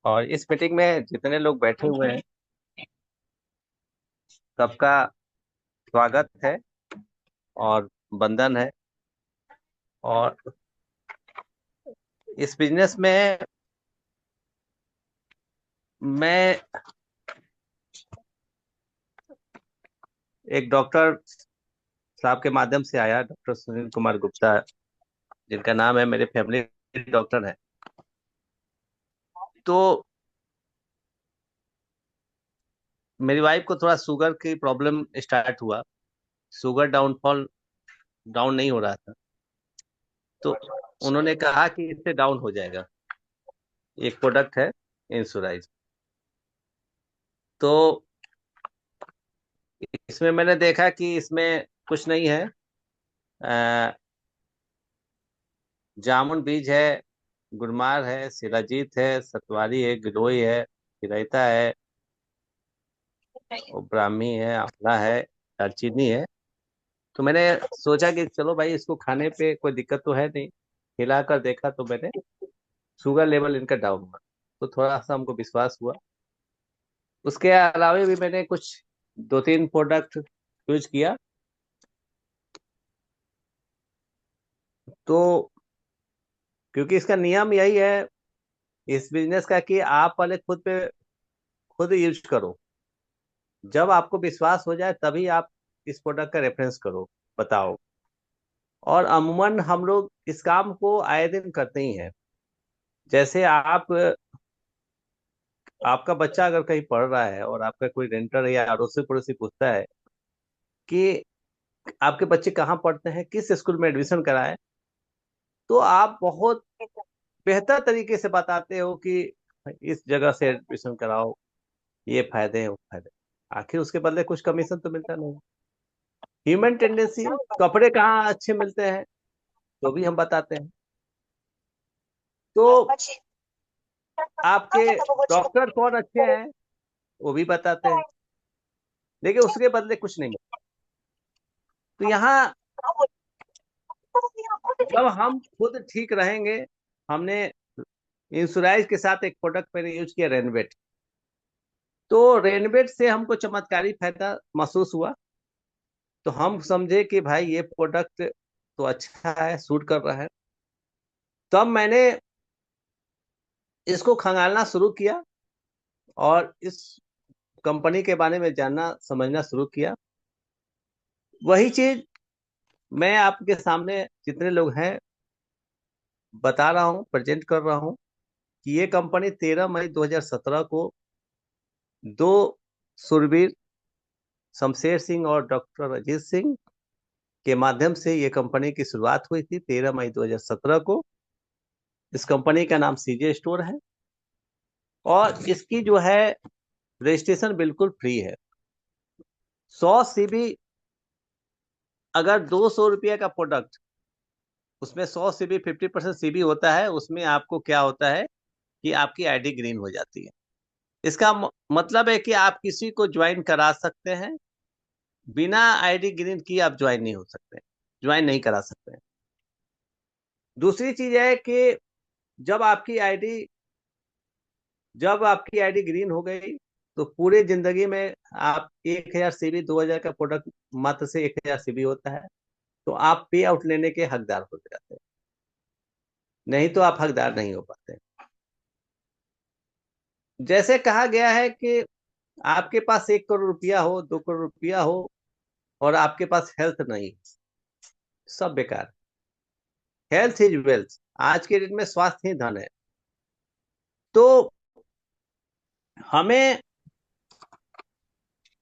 और इस मीटिंग में जितने लोग बैठे हुए हैं सबका स्वागत है और वंदन है। और इस बिजनेस में मैं एक डॉक्टर साहब के माध्यम से आया, डॉक्टर सुनील कुमार गुप्ता, जिनका नाम है, मेरे फैमिली डॉक्टर है। तो मेरी वाइफ को थोड़ा शुगर की प्रॉब्लम स्टार्ट हुआ। शुगर डाउन नहीं हो रहा था। तो उन्होंने कहा कि इससे डाउन हो जाएगा। एक प्रोडक्ट है, इंसुराइज। तो इसमें मैंने देखा कि इसमें कुछ नहीं है। अ, जामुन बीज है, गुड़मार है, शिलाजीत है, सतवारी है, गिलोय है, चिरैता है, और ब्राह्मी है, आंवला है, दालचीनी है। तो मैंने सोचा कि चलो भाई, इसको खाने पे कोई दिक्कत तो है नहीं। खिलाकर देखा तो मैंने शुगर लेवल इनका डाउन हुआ। तो थोड़ा सा हमको विश्वास हुआ। उसके अलावा भी मैंने कुछ दो तीन प्रोडक्ट यूज किया। तो क्योंकि इसका नियम यही है इस बिजनेस का कि आप पहले खुद यूज करो। जब आपको विश्वास हो जाए तभी आप इस प्रोडक्ट का रेफरेंस करो, बताओ। और अमूमन हम लोग इस काम को आए दिन करते ही हैं। जैसे आपका बच्चा अगर कहीं पढ़ रहा है और आपका कोई रेंटर या अड़ोसी पड़ोसी पूछता है कि आपके बच्चे कहाँ पढ़ते हैं, किस स्कूल में एडमिशन कराएं, तो आप बहुत बेहतर तरीके से बताते हो कि इस जगह से एडमिशन कराओ, ये फायदे हैं वो फायदे। आखिर उसके बदले कुछ कमीशन तो मिलता नहीं। Human tendency. कपड़े कहाँ अच्छे मिलते हैं तो भी हम बताते हैं। तो आपके डॉक्टर कौन अच्छे हैं वो भी बताते हैं। लेकिन उसके बदले कुछ नहीं मिलता। तो यहाँ जब हम खुद ठीक रहेंगे। हमने इंश्योरेंस के साथ एक प्रोडक्ट मैंने यूज किया, रेनवेट। तो रेनवेट से हमको चमत्कारी फायदा महसूस हुआ। तो हम समझे कि भाई ये प्रोडक्ट तो अच्छा है, सूट कर रहा है। तब मैंने इसको खंगालना शुरू किया और इस कंपनी के बारे में जानना समझना शुरू किया। वही चीज मैं आपके सामने जितने लोग हैं बता रहा हूँ, प्रेजेंट कर रहा हूँ कि ये कंपनी 13 मई 2017 को दो सुरवीर, शमशेर सिंह और डॉक्टर अजीत सिंह के माध्यम से ये कंपनी की शुरुआत हुई थी 13 मई 2017 को। इस कंपनी का नाम सीजे स्टोर है। और इसकी जो है रजिस्ट्रेशन बिल्कुल फ्री है। 100 सीबी, अगर 200 रुपये का प्रोडक्ट, उसमें 100 सीबी 50% सीबी होता है, उसमें आपको क्या होता है कि आपकी आईडी ग्रीन हो जाती है। इसका मतलब है कि आप किसी को ज्वाइन करा सकते हैं। बिना आईडी ग्रीन की आप ज्वाइन नहीं हो सकते, ज्वाइन नहीं करा सकते। दूसरी चीज है कि जब आपकी आईडी जब आपकी आईडी ग्रीन हो गई तो पूरे जिंदगी में आप 1000 सीबी 2000 का प्रोडक्ट मात्र से 1000 सीबी होता है, तो आप पे आउट लेने के हकदार हो जाते हैं। नहीं तो आप हकदार नहीं हो पाते। जैसे कहा गया है कि आपके पास 1 करोड़ रुपया हो, 2 करोड़ रुपया हो, और आपके पास हेल्थ नहीं, सब बेकार। Health is wealth. आज के डेट में स्वास्थ्य ही धन है। तो हमें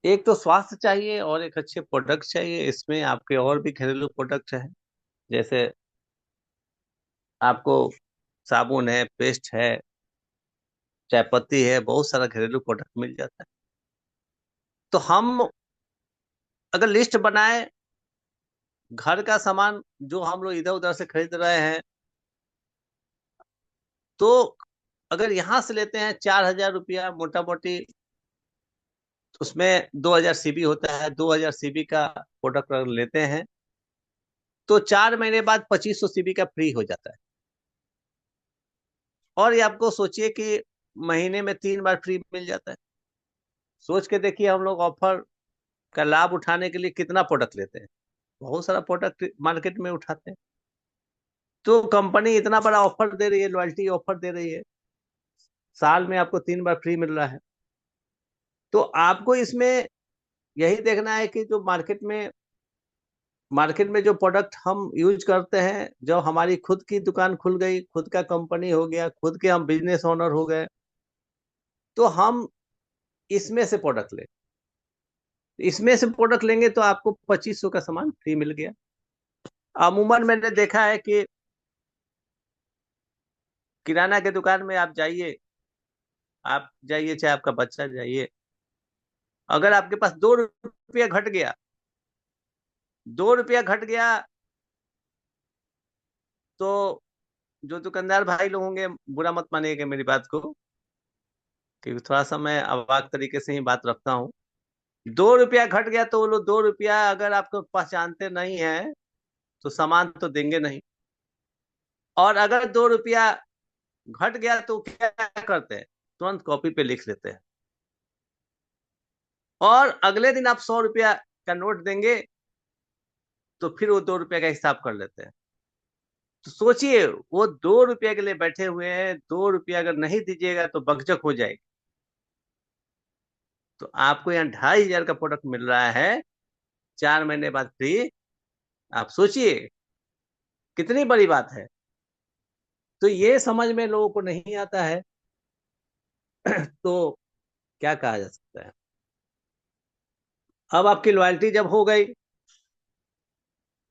एक तो स्वास्थ्य चाहिए और एक अच्छे प्रोडक्ट चाहिए। इसमें आपके और भी घरेलू प्रोडक्ट हैं। जैसे आपको साबुन है, पेस्ट है, चाय पत्ती है, बहुत सारा घरेलू प्रोडक्ट मिल जाता है। तो हम अगर लिस्ट बनाए घर का सामान जो हम लोग इधर उधर से खरीद रहे हैं, तो अगर यहाँ से लेते हैं 4000 रुपया मोटा मोटी, उसमें 2000 सीबी होता है। 2000 सीबी का प्रोडक्ट अगर लेते हैं तो 4 महीने बाद 2500 सीबी का फ्री हो जाता है। और ये आपको सोचिए कि महीने में 3 बार फ्री मिल जाता है। सोच के देखिए हम लोग ऑफर का लाभ उठाने के लिए कितना प्रोडक्ट लेते हैं, बहुत सारा प्रोडक्ट मार्केट में उठाते हैं। तो कंपनी इतना बड़ा ऑफर दे रही है, लॉयल्टी ऑफर दे रही है, साल में आपको 3 बार फ्री मिल रहा है। तो आपको इसमें यही देखना है कि जो मार्केट में जो प्रोडक्ट हम यूज करते हैं, जब हमारी खुद की दुकान खुल गई, खुद का कंपनी हो गया, खुद के हम बिजनेस ओनर हो गए, तो हम इसमें से प्रोडक्ट लें। इसमें से प्रोडक्ट लेंगे तो आपको 2500 का सामान फ्री मिल गया। अमूमन मैंने देखा है कि किराना के दुकान में आप जाइए चाहे आपका बच्चा जाइए, अगर आपके पास 2 रुपया घट गया, 2 रुपया घट गया, तो जो दुकानदार भाई लोग होंगे, बुरा मत मानिएगा मेरी बात को, क्योंकि थोड़ा सा मैं अवाक तरीके से ही बात रखता हूँ। 2 रुपया घट गया तो वो लोग 2 रुपया अगर आपको पहचानते नहीं है तो सामान तो देंगे नहीं। और अगर 2 रुपया घट गया तो क्या करते हैं, तुरंत कॉपी पे लिख लेते हैं, और अगले दिन आप 100 रुपया का नोट देंगे तो फिर वो 2 रुपया का हिसाब कर लेते हैं। तो सोचिए, वो 2 रुपया के लिए बैठे हुए हैं, 2 रुपया अगर नहीं दीजिएगा तो बकझक हो जाएगी। तो आपको यहाँ 2500 का प्रोडक्ट मिल रहा है, 4 महीने बाद फ्री। आप सोचिए कितनी बड़ी बात है। तो ये समझ में लोगों को नहीं आता है। तो क्या कहा जा सकता है। अब आपकी लॉयल्टी जब हो गई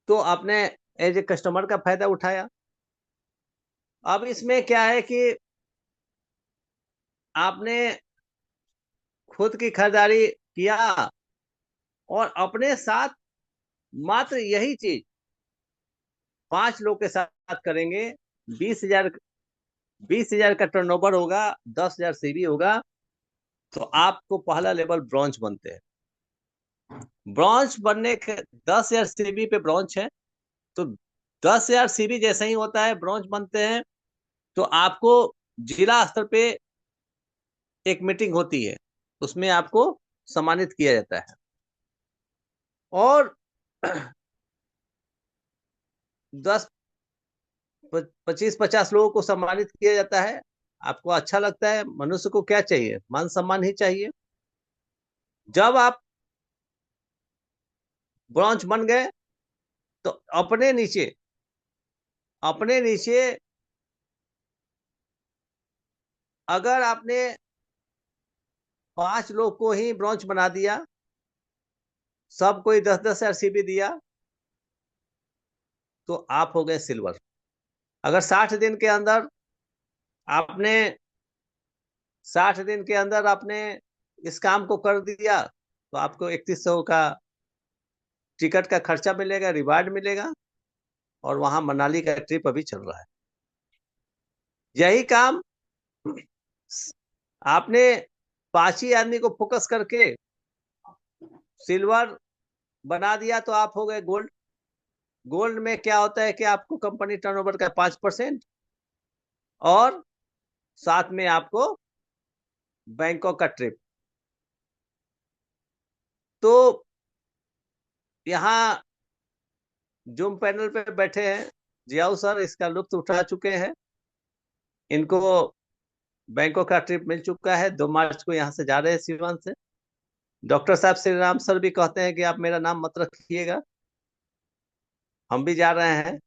तो आपने एज ए कस्टमर का फायदा उठाया। अब इसमें क्या है कि आपने खुद की खरीदारी किया, और अपने साथ मात्र यही चीज 5 लोग के साथ करेंगे। 20,000 20,000 का टर्नओवर होगा, 10,000 सीवी होगा, तो आपको पहला लेवल ब्रॉन्ज बनते हैं। ब्रॉन्ज बनने के 10,000 सीवी पे ब्रॉन्ज है, तो 10,000 सीवी जैसे ही होता है ब्रॉन्ज बनते हैं, तो आपको जिला स्तर पे एक मीटिंग होती है, उसमें आपको सम्मानित किया जाता है। और 10 25-50 लोगों को सम्मानित किया जाता है। आपको अच्छा लगता है, मनुष्य को क्या चाहिए, मान सम्मान ही चाहिए। जब आप ब्रॉन्ज बन गए तो अपने नीचे अगर आपने 5 लोग को ही ब्रॉन्ज बना दिया, सब कोई 10-10,000 सीबी दिया, तो आप हो गए सिल्वर। अगर आपने 60 दिन के अंदर आपने इस काम को कर दिया, तो आपको 3100 का टिकट का खर्चा मिलेगा, रिवार्ड मिलेगा, और वहां मनाली का ट्रिप अभी चल रहा है। यही काम आपने 5 ही आदमी को फोकस करके सिल्वर बना दिया, तो आप हो गए गोल्ड। गोल्ड में क्या होता है कि आपको कंपनी टर्नओवर का 5%, और साथ में आपको बैंकॉक का ट्रिप। तो यहाँ जूम पैनल पे बैठे हैं जियाऊ सर, इसका लुत्फ उठा चुके हैं। इनको बैंकॉक का ट्रिप मिल चुका है, 2 मार्च को यहाँ से जा रहे हैं सीवान से। डॉक्टर साहब श्री राम सर भी कहते हैं कि आप मेरा नाम मत रखिएगा, हम भी जा रहे हैं,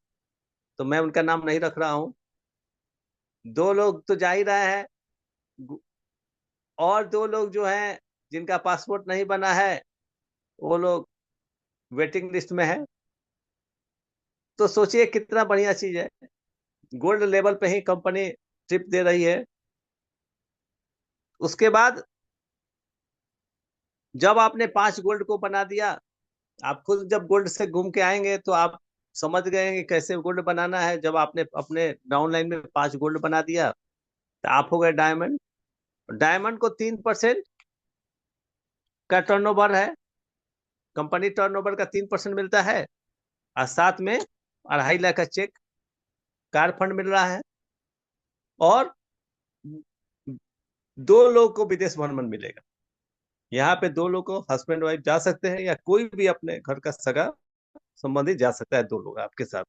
तो मैं उनका नाम नहीं रख रहा हूँ। 2 लोग तो जा ही रहे हैं, और 2 लोग जो हैं जिनका पासपोर्ट नहीं बना है, वो लोग वेटिंग लिस्ट में है। तो सोचिए कितना बढ़िया चीज है, गोल्ड लेवल पे ही कंपनी ट्रिप दे रही है। उसके बाद जब आपने 5 गोल्ड को बना दिया, आप खुद जब गोल्ड से घूम के आएंगे तो आप समझ गए कि कैसे गोल्ड बनाना है। जब आपने अपने डाउनलाइन में 5 गोल्ड बना दिया, तो आप हो गए डायमंड। डायमंड को 3% का टर्नओवर है, कंपनी टर्नओवर का 3% मिलता है, और साथ में 2.5 लाख का चेक कार फंड मिल रहा है। और दो लोग को विदेश भ्रमण मिलेगा। यहाँ पे दो लोग को, हस्बैंड वाइफ जा सकते हैं, या कोई भी अपने घर का सगा संबंधी जा सकता है, दो लोग आपके साथ।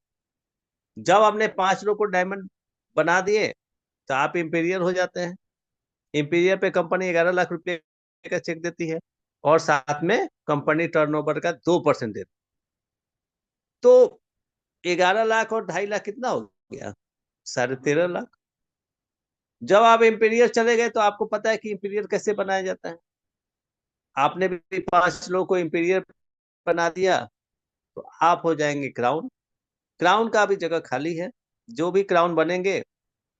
जब आपने 5 लोग को डायमंड बना दिए, तो आप इंपीरियर हो जाते हैं। इंपीरियर पे कंपनी 11 लाख रुपए का चेक देती है, और साथ में कंपनी टर्नओवर का 2% देती है। तो 11 लाख और 2.5 लाख कितना हो गया? 13.5 लाख। जब आप इंपीरियर चले गए, तो आपको पता है कि इंपीरियर कैसे बनाया जाता है। आपने भी 5 लोगों को इंपीरियर बना दिया, तो आप हो जाएंगे क्राउन। क्राउन का अभी जगह खाली है। जो भी क्राउन बनेंगे,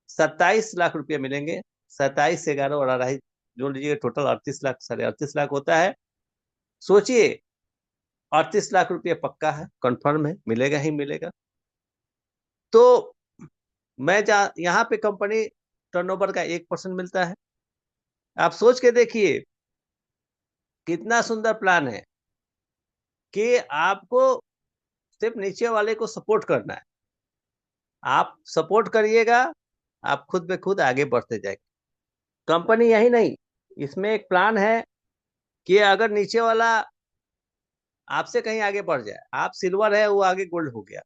27 लाख रुपये मिलेंगे। 27 से 11 और 2.5 जोड़ लीजिए, टोटल 38 लाख, 38.5 लाख होता है। सोचिए, 38 लाख रुपये पक्का है, कंफर्म है, मिलेगा ही मिलेगा। तो मैं जा यहाँ पे कंपनी टर्नओवर का 1% मिलता है। आप सोच के देखिए, कितना सुंदर प्लान है कि आपको सिर्फ नीचे वाले को सपोर्ट करना है। आप सपोर्ट करिएगा, आप खुद ब खुद आगे बढ़ते जाएंगे। कंपनी यही नहीं, इसमें एक प्लान है कि अगर नीचे वाला आपसे कहीं आगे बढ़ जाए, आप सिल्वर है, वो आगे गोल्ड हो गया,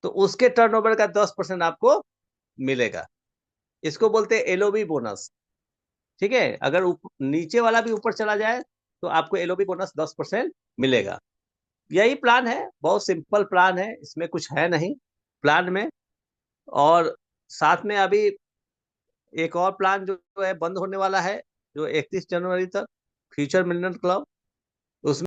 तो उसके टर्नओवर का 10% आपको मिलेगा। इसको बोलते हैं एलओबी बोनस। ठीक है, अगर नीचे वाला भी ऊपर चला जाए, तो आपको एलओबी बोनस 10% मिलेगा। यही प्लान है, बहुत सिंपल प्लान है, इसमें कुछ है नहीं प्लान में। और साथ में अभी एक और प्लान जो है बंद होने वाला है, जो 31 जनवरी तक, फ्यूचर मिलियनेयर क्लब।